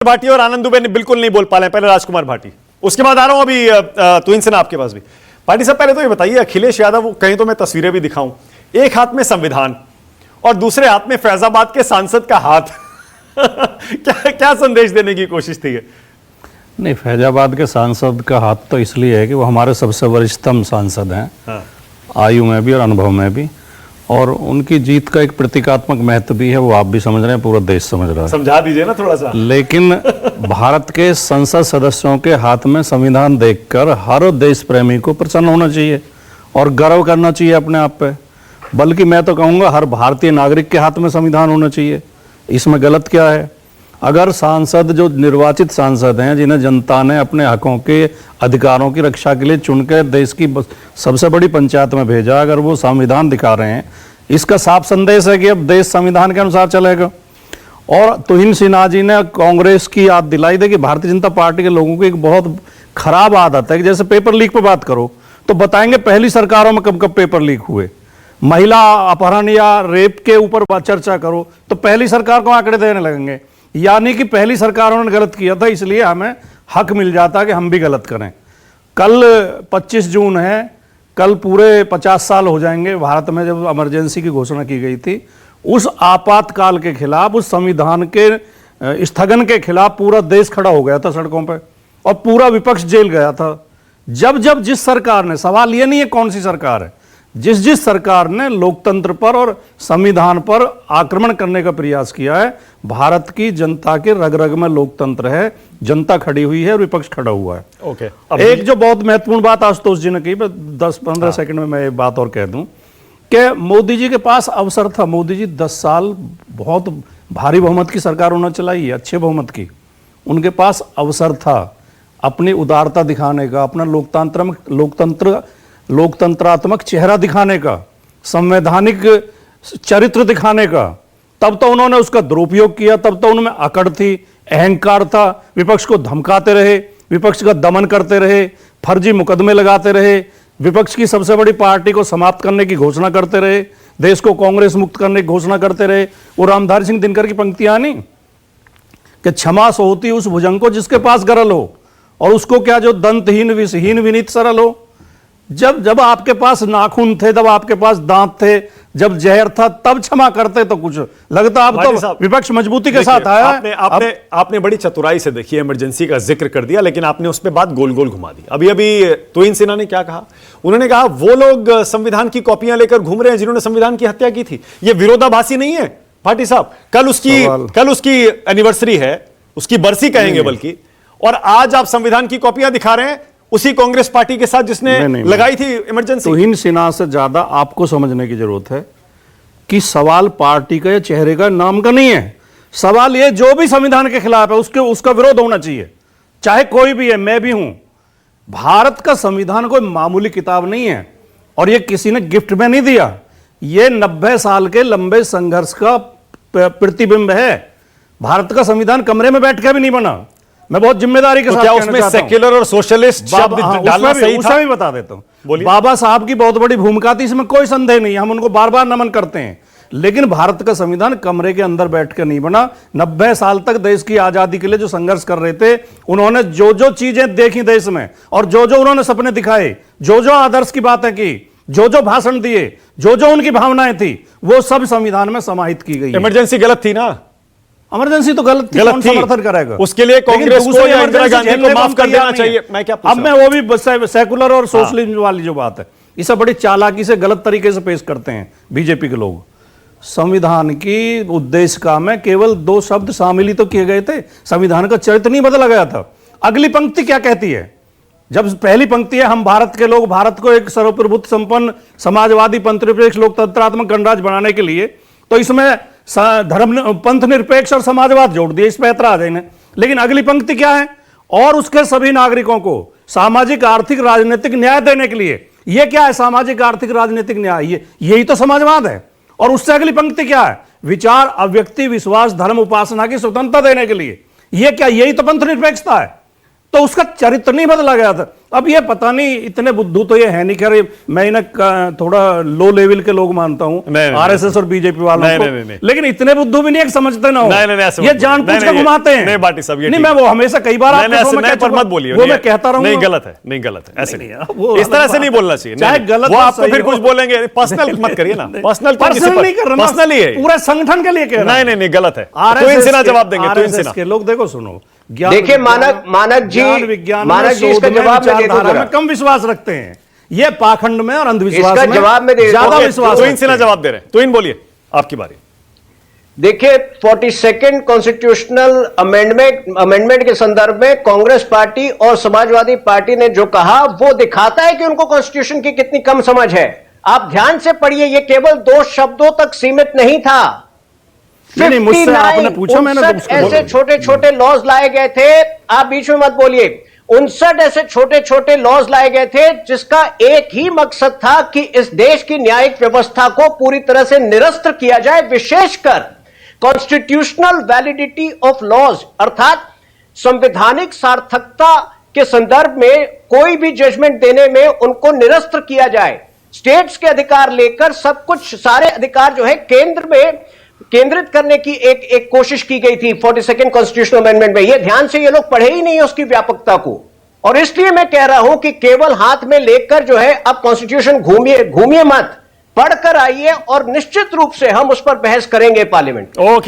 भाटी और आनंद दुबे ने बिल्कुल नहीं बोल पा रहे। पहले राजकुमार भाटी, उसके बाद आ रहा हूं अभी तुहिन सिन्हा आपके पास भी। भाटी साहब पहले तो ये बताइए, अखिलेश यादव, कहीं तो मैं तस्वीरें भी दिखाऊं, एक हाथ में संविधान और दूसरे हाथ में फैजाबाद के सांसद का हाथ क्या संदेश देने की कोशिश थी? नहीं, फैजाबाद के सांसद का हाथ तो इसलिए है कि वो हमारे सबसे वरिष्ठतम सांसद हैं। हाँ। आयु में भी और अनुभव में भी, और उनकी जीत का एक प्रतीकात्मक महत्व भी है, वो आप भी समझ रहे हैं, पूरा देश समझ रहा है। समझा दीजिए ना थोड़ा सा। लेकिन भारत के संसद सदस्यों के हाथ में संविधान देखकर हर देश प्रेमी को प्रसन्न होना चाहिए और गर्व करना चाहिए अपने आप पे। बल्कि मैं तो कहूँगा हर भारतीय नागरिक के हाथ में संविधान होना चाहिए। इसमें गलत क्या है? अगर सांसद, जो निर्वाचित सांसद हैं, जिन्हें जनता ने अपने हकों के अधिकारों की रक्षा के लिए चुनकर देश की सबसे बड़ी पंचायत में भेजा, अगर वो संविधान दिखा रहे हैं, इसका साफ संदेश है कि अब देश संविधान के अनुसार चलेगा। और तुहिन सिन्हा जी ने कांग्रेस की याद दिलाई दे कि भारतीय जनता पार्टी के लोगों की एक बहुत खराब आदत है कि जैसे पेपर लीक पर बात करो तो बताएंगे पहली सरकारों में कब कब पेपर लीक हुए। महिला अपहरण या रेप के ऊपर चर्चा करो तो पहली सरकार को आंकड़े देने लगेंगे, यानी कि पहली सरकारों ने गलत किया था, इसलिए हमें हक मिल जाता कि हम भी गलत करें। कल 25 जून है, कल पूरे 50 साल हो जाएंगे भारत में जब इमरजेंसी की घोषणा की गई थी। उस आपातकाल के खिलाफ, उस संविधान के स्थगन के खिलाफ पूरा देश खड़ा हो गया था सड़कों पर और पूरा विपक्ष जेल गया था। जब जब जिस सरकार ने, सवाल ये नहीं है कौन सी सरकार है, जिस सरकार ने लोकतंत्र पर और संविधान पर आक्रमण करने का प्रयास किया है, भारत की जनता के रग रग में लोकतंत्र है, जनता खड़ी हुई है और विपक्ष खड़ा हुआ है। ओके। एक जो बहुत महत्वपूर्ण बात आशुतोष जी ने की, 10-15 सेकंड में मैं एक बात और कह दूं कि मोदी जी के पास अवसर था। मोदी जी 10 साल बहुत भारी बहुमत की सरकार उन्होंने चलाई है, अच्छे बहुमत की। उनके पास अवसर था अपनी उदारता दिखाने का, अपना लोकतंत्रात्मक चेहरा दिखाने का, संवैधानिक चरित्र दिखाने का। तब तो उन्होंने उसका दुरुपयोग किया, तब तो उनमें अकड़ थी, अहंकार था, विपक्ष को धमकाते रहे, विपक्ष का दमन करते रहे, फर्जी मुकदमे लगाते रहे, विपक्ष की सबसे बड़ी पार्टी को समाप्त करने की घोषणा करते रहे, देश को कांग्रेस मुक्त करने की घोषणा करते रहे। वो रामधारी सिंह दिनकर की पंक्तियां नहीं कि क्षमा सोती उस भुजंग को जिसके पास गरल हो, और उसको क्या जो दंतहीन विषहीन विनीत सरल हो। जब आपके पास नाखून थे, तब आपके पास दांत थे, जब जहर था तब क्षमा करते तो कुछ लगता। अब तो विपक्ष मजबूती के साथ आया। आपने बड़ी चतुराई से देखिए इमरजेंसी का जिक्र कर दिया, लेकिन आपने उस पर बात गोल गोल घुमा दी। अभी तुहिन सिन्हा ने क्या कहा? उन्होंने कहा वो लोग संविधान की कॉपियां लेकर घूम रहे हैं जिन्होंने संविधान की हत्या की थी। ये विरोधाभासी नहीं है भाटी साहब? कल उसकी एनिवर्सरी है, उसकी बरसी कहेंगे बल्कि, और आज आप संविधान की कॉपियां दिखा रहे हैं उसी कांग्रेस पार्टी के साथ जिसने लगाई थी इमरजेंसी। तुहिन सिन्हा से ज्यादा आपको समझने की जरूरत है कि सवाल पार्टी का या चेहरे का, नाम का नहीं है। सवाल ये, जो भी संविधान के खिलाफ है उसका विरोध होना चाहिए, चाहे कोई भी है, मैं भी हूं। भारत का संविधान कोई मामूली किताब नहीं है और ये किसी ने गिफ्ट में नहीं दिया। ये 90 साल के लंबे संघर्ष का प्रतिबिंब है। भारत का संविधान कमरे में बैठ के भी नहीं बना। मैं बहुत जिम्मेदारी के साथ क्या उसमें सेक्युलर और सोशलिस्ट शब्द डालना सही था? उसमें भी बता देता हूं। बाबा साहब की बहुत बड़ी भूमिका थी, इसमें कोई संदेह नहीं, हम उनको बार बार नमन करते हैं। लेकिन भारत का संविधान कमरे के अंदर बैठ कर नहीं बना। 90 साल तक देश की आजादी के लिए जो संघर्ष कर रहे थे, उन्होंने जो जो चीजें देखी देश में और जो जो उन्होंने सपने दिखाए, जो जो आदर्श की बातें की, जो जो भाषण दिए, जो जो उनकी भावनाएं थी, वो सब संविधान में समाहित की गई। इमरजेंसी गलत थी ना? इमरजेंसी तो गलत थी, कौन समर्थन करेगा उसके लिए? कांग्रेस को या इंदिरा गांधी को माफ कर देना चाहिए। मैं क्या पूछ अब मैं वो भी सेकुलर और सोशलिज्म वाली जो बात है, इसे बड़ी चालाकी से गलत तरीके से पेश करते हैं बीजेपी के लोग। संविधान की उद्देशिका में केवल 2 शब्द शामिल ही तो किए गए थे, संविधान का चरित्र नहीं बदला गया था। अगली पंक्ति क्या कहती है? जब पहली पंक्ति है, हम भारत के लोग भारत को एक सर्वप्रभुत्व संपन्न समाजवादी पंथनिरपेक्ष लोकतंत्रात्मक गणराज्य बनाने के लिए, तो इसमें धर्म पंथ निरपेक्ष और समाजवाद जोड़ दिए, इस पर ऐतराज है। लेकिन अगली पंक्ति क्या है? और उसके सभी नागरिकों को सामाजिक आर्थिक राजनीतिक न्याय देने के लिए। यह क्या है? सामाजिक आर्थिक राजनीतिक न्याय, यही तो समाजवाद है। और उससे अगली पंक्ति क्या है? विचार अव्यक्ति विश्वास धर्म उपासना की स्वतंत्रता देने के लिए। यह क्या? यही तो पंथ निरपेक्षता है। तो उसका चरित्र नहीं बदला गया था। अब ये पता नहीं, इतने बुद्धू तो ये है नहीं, खैर मैं इन्हें थोड़ा लो लेवल के लोग मानता हूं, आरएसएस और बीजेपी वालों को, लेकिन इतने बुद्धू भी नहीं है समझते ना हो, ये जानबूझ के घुमाते हैं। नहीं बाटी साहब, ये नहीं, मैं वो हमेशा कई बार मत बोलिए, वो मैं कहता रहूंगा, नहीं गलत है, नहीं गलत है, ऐसे नहीं, इस तरह से नहीं बोलना चाहिए, चाहे गलत वो आपको फिर कुछ बोलेंगे, पर्सनल मत करिए ना, पर्सनल नहीं कर रहा, पर्सनली है, पूरे संगठन के लिए कह रहा है। नहीं गलत है, तो इनसे ना जवाब देंगे, तो इनसे ना के लोग। देखो सुनो, देखिए मानक जी इसका जवाब में कम विश्वास रखते हैं, ये पाखंड में और अंधविश्वास में जवाब में ज्यादा विश्वास। तो इनसे ना जवाब दे रहे, तो इन बोलिए, आपकी बारी। देखिए 42nd कॉन्स्टिट्यूशनल अमेंडमेंट के संदर्भ में कांग्रेस पार्टी और समाजवादी पार्टी ने जो कहा वो दिखाता है कि उनको कॉन्स्टिट्यूशन की कितनी कम समझ है। आप ध्यान से पढ़िए, ये केवल 2 शब्दों तक सीमित नहीं था। नहीं, मुझसे आपने पूछा, मैंने तो उसको ऐसे छोटे छोटे लॉज लाए गए थे, आप बीच में मत बोलिए, 59 ऐसे छोटे छोटे लॉज लाए गए थे जिसका एक ही मकसद था कि इस देश की न्यायिक व्यवस्था को पूरी तरह से निरस्त किया जाए, विशेषकर कॉन्स्टिट्यूशनल वैलिडिटी ऑफ लॉज अर्थात संवैधानिक सार्थकता के संदर्भ में कोई भी जजमेंट देने में उनको निरस्त किया जाए। स्टेट्स के अधिकार लेकर सब कुछ, सारे अधिकार जो है केंद्र में केंद्रित करने की एक कोशिश की गई थी 42nd कॉन्स्टिट्यूशनल अमेंडमेंट में। ये ध्यान से ये लोग पढ़े ही नहीं उसकी व्यापकता को, और इसलिए मैं कह रहा हूं कि केवल हाथ में लेकर जो है अब कॉन्स्टिट्यूशन घूमिए मत, पढ़कर आइए और निश्चित रूप से हम उस पर बहस करेंगे पार्लियामेंट। ओके।